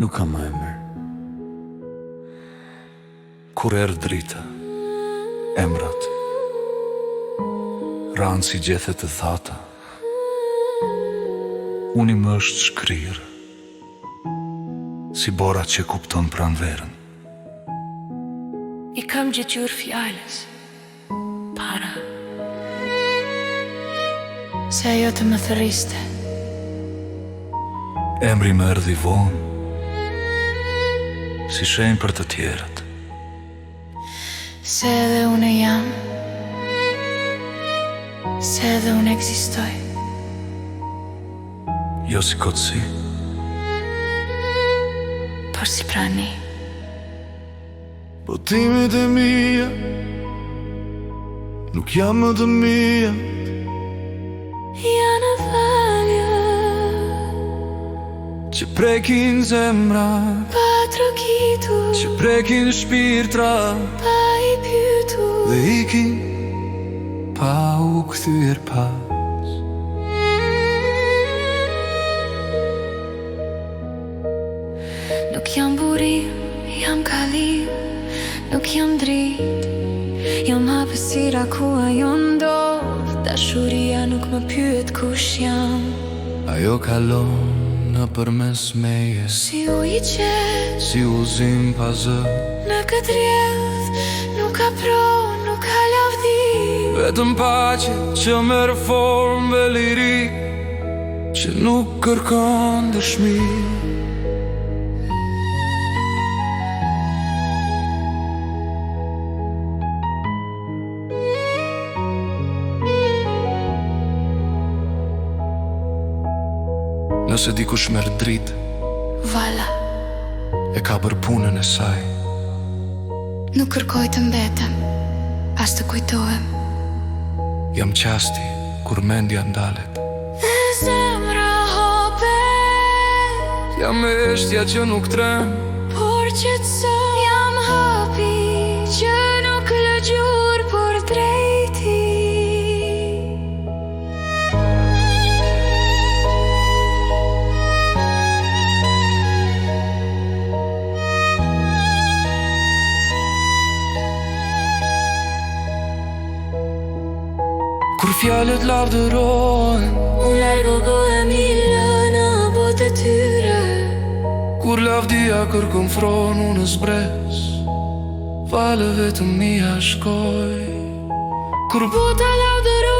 Nuk kam më emër. Kur erë drita, emrat ranë si gjethet e thata. Unë më është shkrirë, si bora që kupton pranverën. I kam gjetur fjallës para se ajo të më thëriste. Emri më erdhi vonë, si shenjë për të tjerët. Se edhe unë jam, se edhe unë eksistoj. Jo si kotësi, por si prani. Botimet e mia nuk jam më të mia. Janë valja Që prekin zemra, pa trokitur, që prekin shpirtra, pa i pyetur. dhe ikin pa u kthyer pas. Nuk jam burim, jam kalim. Nuk jam dritë, jam hapësira ku ajo ndodh. Dashuria nuk më pyet kush jam. Ajo kalon në përmes meje, Si ujë i qetë si uzim pa zë. në këtë rjedh, nuk ka pronë, nuk ka lavdi. Vetëm paqe që merr formë dhe liri, që nuk kërkon dëshmi. Nëse dikush merr dritë, Vala, e ka bërë punën e saj. nuk kërkoj të mbetem, as të kujtohem. Jam qasti kur mendja ndalet. Dhe zemra hopet, Jam meshtja që nuk trem, por qetëson. Jam hapi që nuk lë gjurë, por drejti. kur fjalët lavdërohen, Unë largohemi lëna botë e tyre. kur lavdia kërkon fron, unë zbres, valëve të mia shkoj. Kur Bota lavdërohet